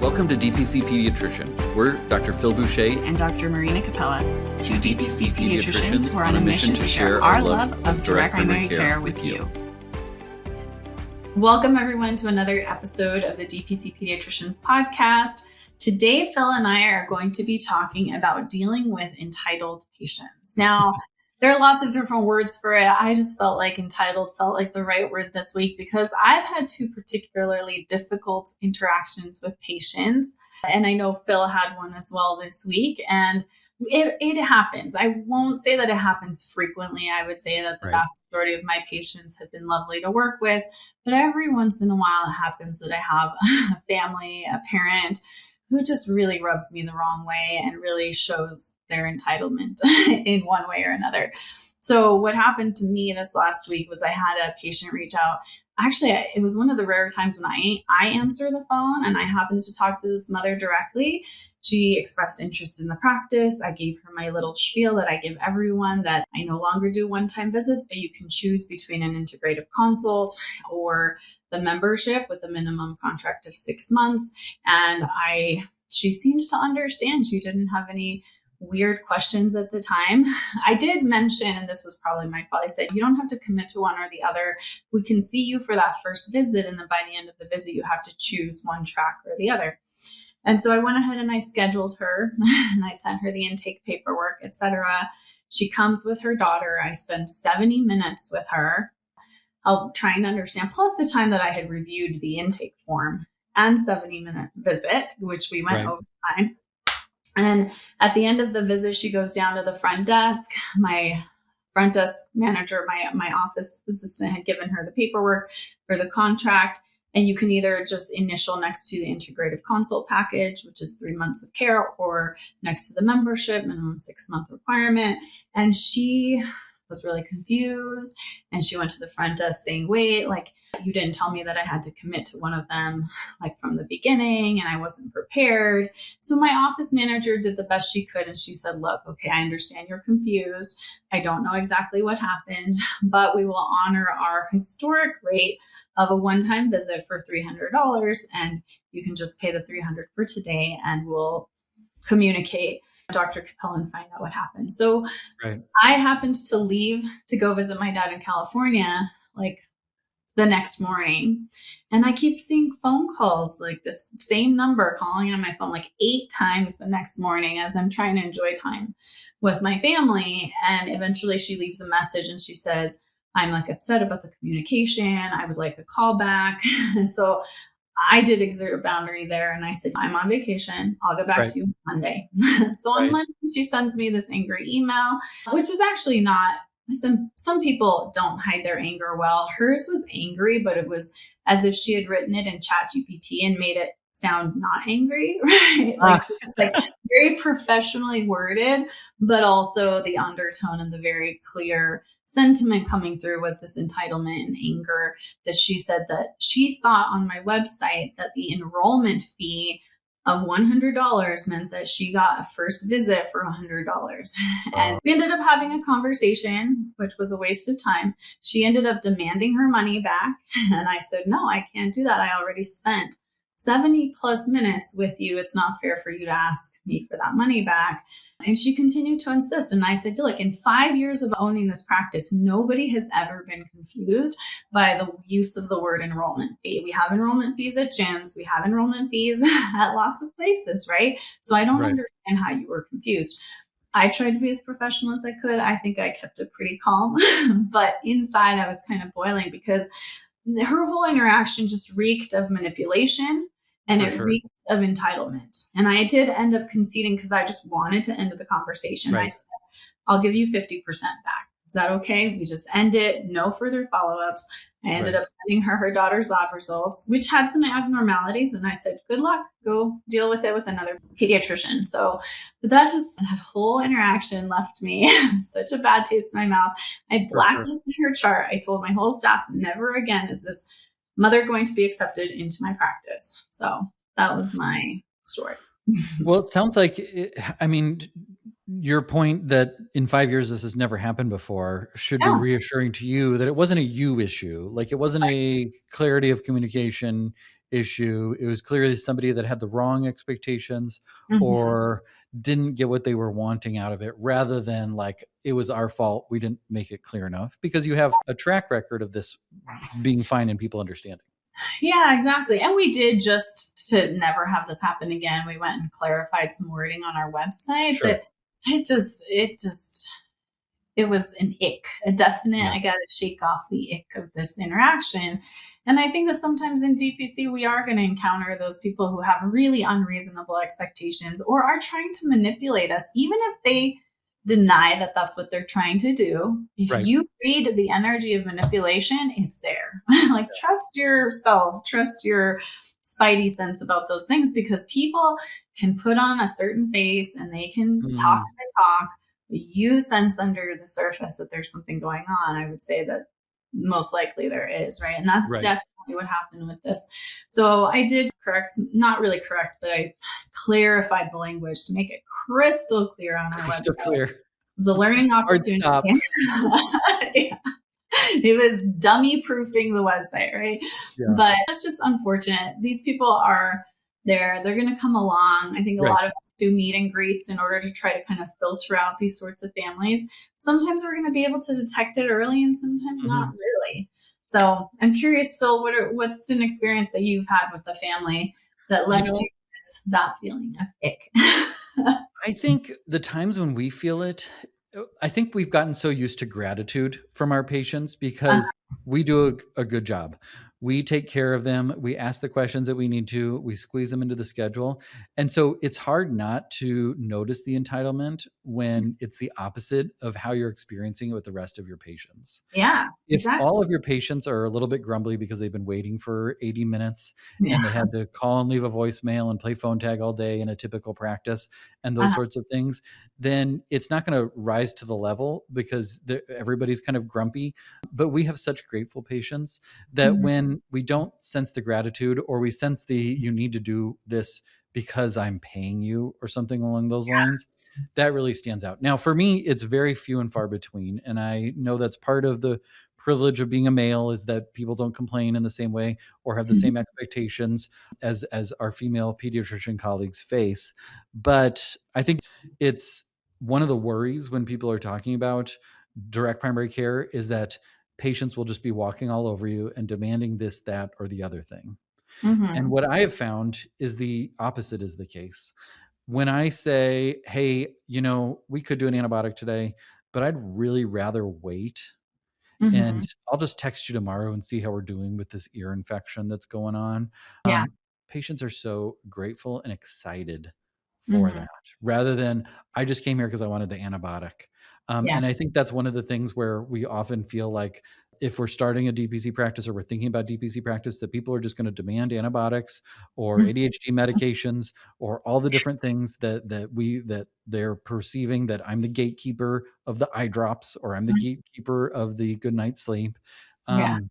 Welcome to DPC Pediatrician. We're Dr. Phil Boucher and Dr. Marina Capella, two DPC pediatricians pediatricians who are on a mission to share our love of direct primary care with you. Welcome everyone to another episode of the DPC Pediatricians podcast. Today, Phil and I are going to be talking about dealing with entitled patients. Now, there are lots of different words for it. I just felt like entitled felt like the right word this week because I've had two particularly difficult interactions with patients. And I know Phil had one as well this week. And it happens. I won't say that it happens frequently. I would say that the vast majority of my patients have been lovely to work with. But every once in a while, it happens that I have a family, a parent who just really rubs me the wrong way and really shows their entitlement in one way or another. So what happened to me this last week was I had a patient reach out. Actually, it was one of the rare times when I answer the phone and I happened to talk to this mother directly. She expressed interest in the practice. I gave her my little spiel that I give everyone, that I no longer do one-time visits, but you can choose between an integrative consult or the membership with a minimum contract of 6 months. And she seemed to understand. She didn't have any weird questions at the time. I did mention, and this was probably my fault, I said, you don't have to commit to one or the other. We can see you for that first visit. And then by the end of the visit, you have to choose one track or the other. And so I went ahead and I scheduled her and I sent her the intake paperwork, etc. She comes with her daughter. I spend 70 minutes with her, trying to understand, plus the time that I had reviewed the intake form and 70-minute visit, which we went over time. And at the end of the visit, she goes down to the front desk. My front desk manager, my office assistant, had given her the paperwork for the contract. And you can either just initial next to the integrative consult package, which is 3 months of care, or next to the membership, minimum 6-month requirement. And she was really confused. And she went to the front desk saying, wait, you didn't tell me that I had to commit to one of them, from the beginning, and I wasn't prepared. So my office manager did the best she could. And she said, look, okay, I understand you're confused. I don't know exactly what happened, but we will honor our historic rate of a one-time visit for $300. And you can just pay the $300 for today, and we'll communicate Dr. Capella and find out what happened. So I happened to leave to go visit my dad in California, the next morning. And I keep seeing phone calls, this same number calling on my phone 8 times the next morning as I'm trying to enjoy time with my family. And eventually she leaves a message and she says, I'm upset about the communication. I would like a call back. And so I did exert a boundary there. And I said, I'm on vacation. I'll get back to you Monday. So on Monday, she sends me this angry email, which was actually not, some people don't hide their anger well. Hers was angry, but it was as if she had written it in ChatGPT and made it sound not angry, right? Very professionally worded, but also the undertone and the very clear sentiment coming through was this entitlement and anger, that she said that she thought on my website that the enrollment fee of $100 meant that she got a first visit for $100. And we ended up having a conversation, which was a waste of time. She ended up demanding her money back. And I said, no, I can't do that. I already spent 70 plus minutes with you. It's not fair for you to ask me for that money back. And she continued to insist. And I said, look, in 5 years of owning this practice, nobody has ever been confused by the use of the word enrollment fee. We have enrollment fees at gyms. We have enrollment fees at lots of places, right? So I don't understand how you were confused. I tried to be as professional as I could. I think I kept it pretty calm, but inside I was kind of boiling because her whole interaction just reeked of manipulation. And it reeked of entitlement. And I did end up conceding because I just wanted to end the conversation. I said, I'll give you 50% back. Is that okay? We just end it. No further follow-ups. I ended up sending her daughter's lab results, which had some abnormalities. And I said, good luck. Go deal with it with another pediatrician. So, but that whole interaction left me such a bad taste in my mouth. I blacklisted her chart. I told my whole staff, never again is this mother going to be accepted into my practice. So that was my story. Well, it sounds like, your point that in 5 years this has never happened before should be reassuring to you that it wasn't a you issue. It wasn't a clarity of communication issue. It was clearly somebody that had the wrong expectations Mhm. or didn't get what they were wanting out of it, rather than like it was our fault, we didn't make it clear enough, because you have a track record of this being fine and people understanding. Yeah, exactly. And we did, just to never have this happen again, we went and clarified some wording on our website, Sure. but it was an ick, a definite, I Yes. got to shake off the ick of this interaction. And I think that sometimes in DPC, we are going to encounter those people who have really unreasonable expectations or are trying to manipulate us, even if they deny that that's what they're trying to do. If Right. you read the energy of manipulation, it's there. Like, Yeah. trust yourself, trust your spidey sense about those things, because people can put on a certain face and they can talk Mm, the talk. You sense under the surface that there's something going on. I would say that most likely there is, right? And that's right. definitely what happened with this. So I did correct, not really correct, but I clarified the language to make it crystal clear on our website. Crystal clear. It was a learning Hard opportunity. stop. Yeah. It was dummy proofing the website, right? Yeah. But that's just unfortunate. These people are there. They're going to come along. I think a Right. lot of us do meet and greets in order to try to kind of filter out these sorts of families. Sometimes we're going to be able to detect it early and sometimes not Mhm. really. So I'm curious, Phil, what's an experience that you've had with the family that You left know, you with that feeling of ick? I think the times when we feel it, I think we've gotten so used to gratitude from our patients because we do a good job. We take care of them. We ask the questions that we need to. We squeeze them into the schedule. And so it's hard not to notice the entitlement when it's the opposite of how you're experiencing it with the rest of your patients. Yeah, If exactly. all of your patients are a little bit grumbly because they've been waiting for 80 minutes and they Yeah. had to call and leave a voicemail and play phone tag all day in a typical practice and those Uh-huh. sorts of things, then it's not going to rise to the level because everybody's kind of grumpy. But we have such grateful patients that Mhm. when we don't sense the gratitude, or we sense the you need to do this because I'm paying you or something along those lines, that really stands out. Now, for me, it's very few and far between. And I know that's part of the privilege of being a male, is that people don't complain in the same way or have the same expectations as our female pediatrician colleagues face. But I think it's one of the worries when people are talking about direct primary care is that patients will just be walking all over you and demanding this, that, or the other thing. And Mhm. what I have found is the opposite is the case. When I say, hey, we could do an antibiotic today, but I'd really rather wait, and Mhm. I'll just text you tomorrow and see how we're doing with this ear infection that's going on. Yeah. Patients are so grateful and excited for Mhm. that, rather than I just came here because I wanted the antibiotic. Yeah. And I think that's one of the things where we often feel like if we're starting a DPC practice or we're thinking about DPC practice, that people are just going to demand antibiotics or Mhm. ADHD medications or all the different things that they're perceiving that I'm the gatekeeper of the eye drops or I'm the gatekeeper of the good night's sleep. Yeah. Um,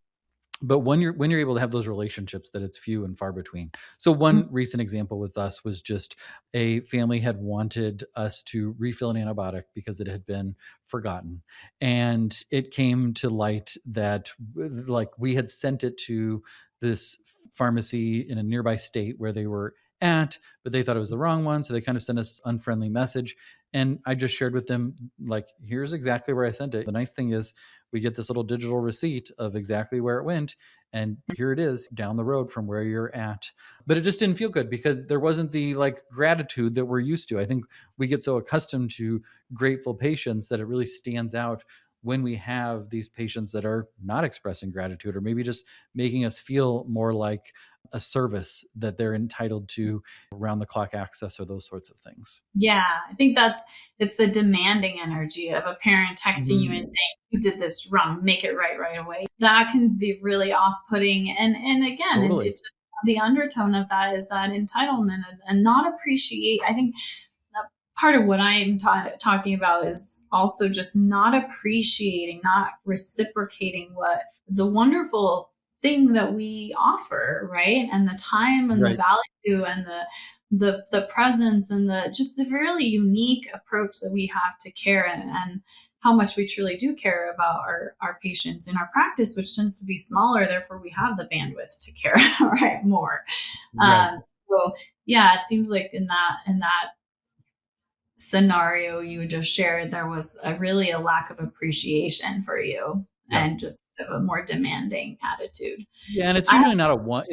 but when you're able to have those relationships, that it's few and far between. So Mhm. one recent example with us was just a family had wanted us to refill an antibiotic because it had been forgotten, and it came to light that like we had sent it to this pharmacy in a nearby state where they were at, but they thought it was the wrong one, so they kind of sent us unfriendly message. And I just shared with them, like, here's exactly where I sent it. The nice thing is we get this little digital receipt of exactly where it went, and here it is down the road from where you're at. But it just didn't feel good because there wasn't the like gratitude that we're used to. I think we get so accustomed to grateful patients that it really stands out when we have these patients that are not expressing gratitude, or maybe just making us feel more like a service that they're entitled to, around the clock access or those sorts of things. Yeah, I think it's the demanding energy of a parent texting you and Mhm. saying, "You did this wrong, make it right away." That can be really off-putting. And again, Totally. it just, the undertone of that is that entitlement and not appreciate. I think that part of what I'm talking about is also just not appreciating, not reciprocating what the wonderful thing that we offer, right? And the time and the Right. value and the presence and the just the really unique approach that we have to care, and how much we truly do care about our patients in our practice, which tends to be smaller. Therefore, we have the bandwidth to care right more. Right. So yeah, it seems like in that scenario you just shared, there was really a lack of appreciation for you Yeah. and just a more demanding attitude. Yeah, and it's I usually not a one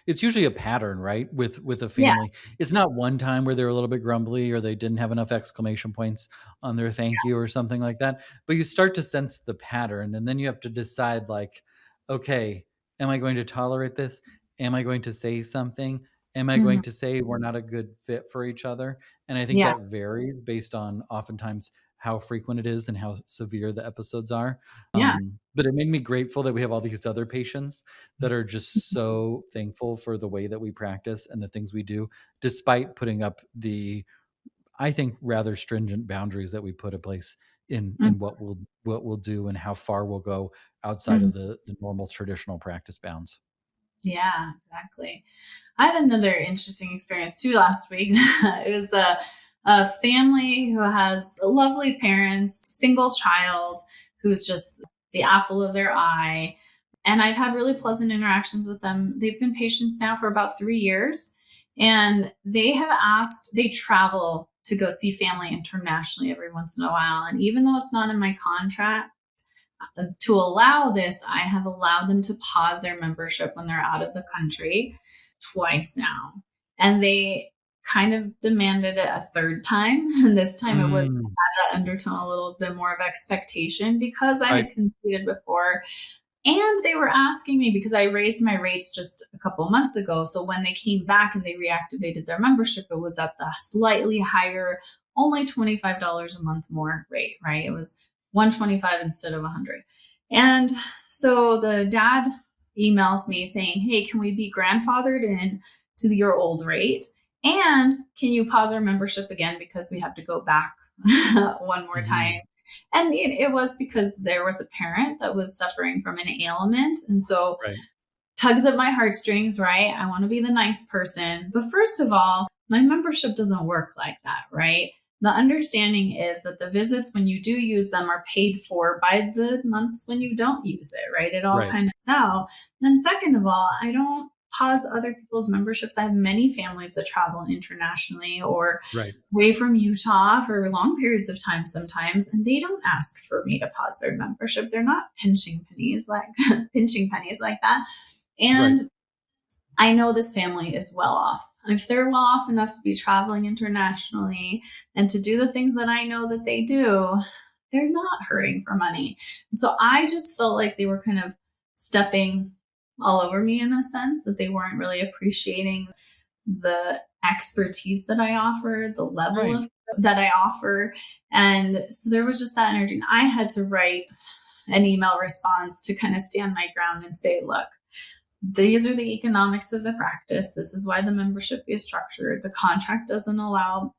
it's usually a pattern, right, with a Yeah, family. It's not one time where they're a little bit grumbly or they didn't have enough exclamation points on their thank you or something like that, but you start to sense the pattern, and then you have to decide, like, "Okay, am I going to tolerate this? Am I going to say something? Am I mhm, going to say we're not a good fit for each other?" And I think yeah, that varies based on oftentimes how frequent it is and how severe the episodes are. yeah. But it made me grateful that we have all these other patients that are just so thankful for the way that we practice and the things we do, despite putting up the, I think, rather stringent boundaries that we put in place Mhm, in what we'll do and how far we'll go outside mhm. of the normal traditional practice bounds. Yeah, exactly. I had another interesting experience too last week. It was a family who has lovely parents, single child who's just the apple of their eye. And I've had really pleasant interactions with them. They've been patients now for about 3 years. And they have asked, they travel to go see family internationally every once in a while. And even though it's not in my contract, to allow this, I have allowed them to pause their membership when they're out of the country twice now. And they kind of demanded it a third time. And this time it was Mm, that undertone, a little bit more of expectation because I right, had conceded before. And they were asking me because I raised my rates just a couple months ago. So when they came back and they reactivated their membership, it was at the slightly higher, only $25 a month more rate, right? It was 125 instead of 100. And so the dad emails me saying, "Hey, can we be grandfathered in to your old rate? And can you pause our membership again because we have to go back one more time?" mhm, And it was because there was a parent that was suffering from an ailment. And so right, tugs at my heartstrings, right? I want to be the nice person. But first of all, my membership doesn't work like that, right? The understanding is that the visits, when you do use them, are paid for by the months when you don't use it, right? It all right, kind of out. And second of all, I don't pause other people's memberships. I have many families that travel internationally or right, away from Utah for long periods of time sometimes, and they don't ask for me to pause their membership. They're not pinching pennies like pinching pennies like that. right. And I know this family is well off. If they're well off enough to be traveling internationally and to do the things that I know that they do, they're not hurting for money. So I just felt like they were kind of stepping all over me in a sense, that they weren't really appreciating the expertise that I offer, the level Right. of that I offer. And so there was just that energy. And I had to write an email response to kind of stand my ground and say, look, these are the economics of the practice. This is why the membership is structured. The contract doesn't allow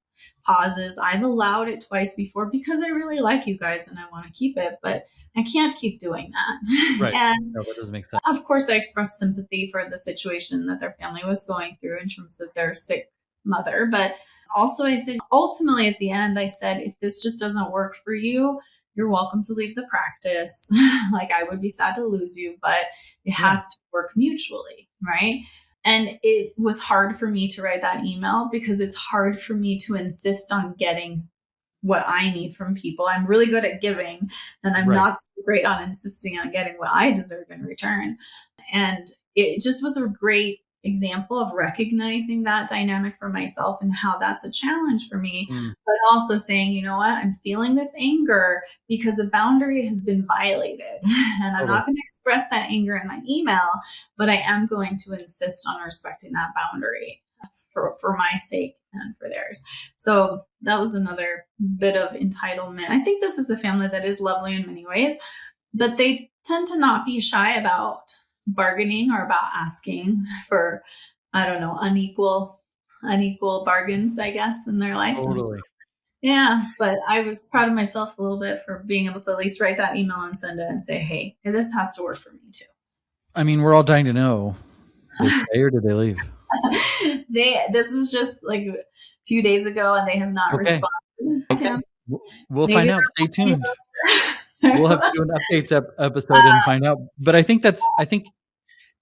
pauses. I've allowed it twice before because I really like you guys and I want to keep it, but I can't keep doing that. Right. And No, that doesn't make sense. of course, I expressed sympathy for the situation that their family was going through in terms of their sick mother. But also, I said, ultimately, at the end, I said, if this just doesn't work for you, you're welcome to leave the practice. Like, I would be sad to lose you, but it Yeah. has to work mutually, right? And it was hard for me to write that email because it's hard for me to insist on getting what I need from people. I'm really good at giving, and I'm Right. not so great on insisting on getting what I deserve in return. And it just was a great example of recognizing that dynamic for myself and how that's a challenge for me, Mm, but also saying, you know what, I'm feeling this anger because a boundary has been violated. And I'm totally. not going to express that anger in my email, but I am going to insist on respecting that boundary for my sake and for theirs. So that was another bit of entitlement. I think this is a family that is lovely in many ways, but they tend to not be shy about bargaining or about asking for, I don't know, unequal bargains, I guess, in their life. And Totally. yeah, but I was proud of myself a little bit for being able to at least write that email and send it and say, hey, this has to work for me too. I mean, we're all dying to know. Did they stay or did they leave? This was just like a few days ago and they have not Okay. responded. Okay. Yeah, We'll maybe find they're out. Stay happy tuned. We'll have to do an updates episode and find out. But I think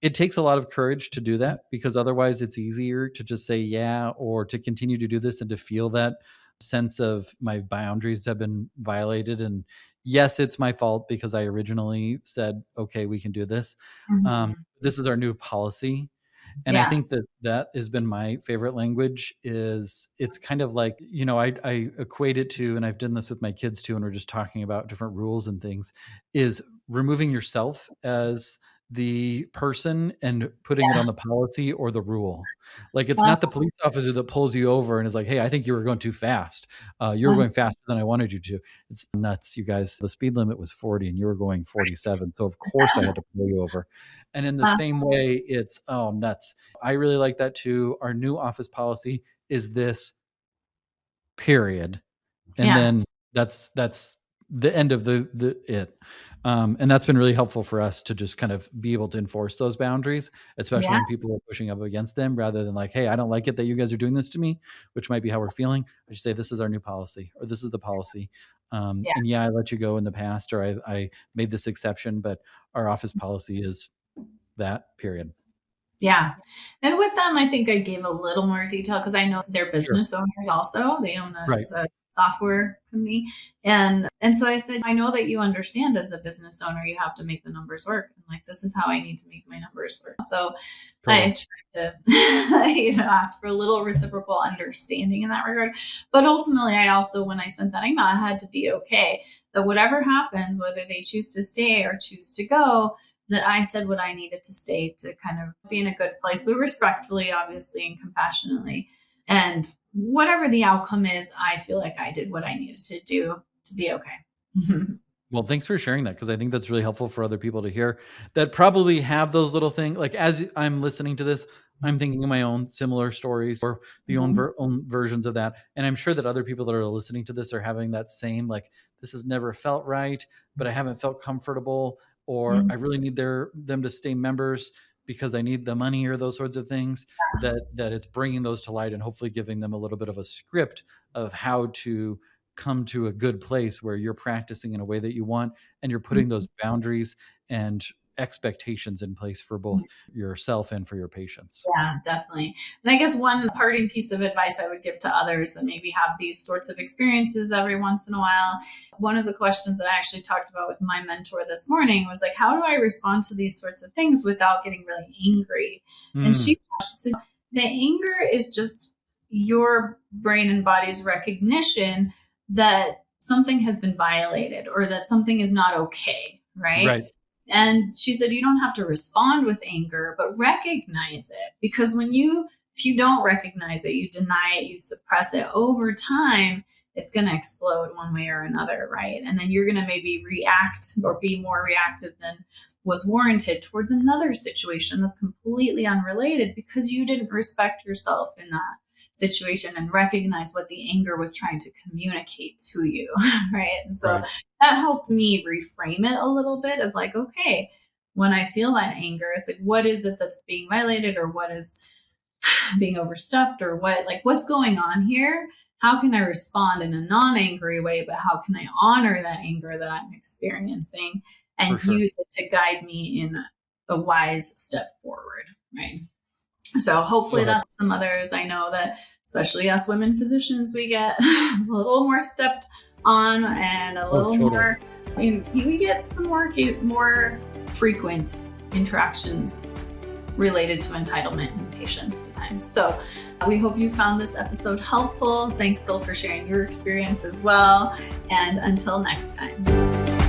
it takes a lot of courage to do that, because otherwise it's easier to just say yeah, or to continue to do this and to feel that sense of my boundaries have been violated. And yes, it's my fault because I originally said, okay, we can do this. Mhm. This is our new policy. And I Yeah. think that has been my favorite language. Is it's kind of like, I equate it to, and I've done this with my kids too, and we're just talking about different rules and things, is removing yourself as the person and putting it Yeah. on the policy or the rule. Like, it's Uh, not the police officer that pulls you over and is like, hey, I think you were going too fast. You were uh, going faster than I wanted you to. It's nuts, you guys. The speed limit was 40 and you were going 47. So of course I had to pull you over. And in the uh, same way, it's, oh, nuts. I really like that too. Our new office policy is this, period. And yeah. then that's the end of the it. And that's been really helpful for us to just kind of be able to enforce those boundaries, especially Yeah. when people are pushing up against them, rather than like, hey, I don't like it that you guys are doing this to me, which might be how we're feeling. I just say, this is our new policy, or this is the policy. Yeah. And yeah, I let you go in the past, or I made this exception, but our office policy is that, period. Yeah. And with them, I think I gave a little more detail because I know they're Sure. business owners also. They own Right. it's a software company. And so I said, I know that you understand as a business owner, you have to make the numbers work. And like, this is how I need to make my numbers work. So I Totally. tried to, ask for a little reciprocal understanding in that regard. But ultimately, I also, when I sent that email, I had to be okay that whatever happens, whether they choose to stay or choose to go, that I said what I needed to say to kind of be in a good place, but respectfully, obviously, and compassionately. And whatever the outcome is, I feel like I did what I needed to do to be okay. Well, thanks for sharing that, because I think that's really helpful for other people to hear that probably have those little things. Like, as I'm listening to this, I'm thinking of my own similar stories, or the Mhm. own versions of that. And I'm sure that other people that are listening to this are having that same, like, this has never felt right, but I haven't felt comfortable, or Mhm. I really need them to stay members because I need the money, or those sorts of things. That it's bringing those to light and hopefully giving them a little bit of a script of how to come to a good place where you're practicing in a way that you want, and you're putting those boundaries and expectations in place for both yourself and for your patients. Yeah, definitely. And I guess one parting piece of advice I would give to others that maybe have these sorts of experiences every once in a while. One of the questions that I actually talked about with my mentor this morning was like, how do I respond to these sorts of things without getting really angry? And Mm, she said, the anger is just your brain and body's recognition that something has been violated or that something is not okay, right? right. And she said, you don't have to respond with anger, but recognize it. Because if you don't recognize it, you deny it, you suppress it over time, it's going to explode one way or another, right? And then you're going to maybe react or be more reactive than was warranted towards another situation that's completely unrelated because you didn't respect yourself in that situation and recognize what the anger was trying to communicate to you, right? And so Right. that helped me reframe it a little bit of like, okay, when I feel that anger, it's like, what is it that's being violated or what is being overstepped or what's going on here? How can I respond in a non angry way, but how can I honor that anger that I'm experiencing For and sure. use it to guide me in a wise step forward, right? So hopefully Go ahead. that's some others. I know that especially us women physicians, we get a little more stepped on and a Oh, little totally. more, we get some more frequent interactions related to entitlement in patients at times. So we hope you found this episode helpful. Thanks, Phil, for sharing your experience as well. And until next time.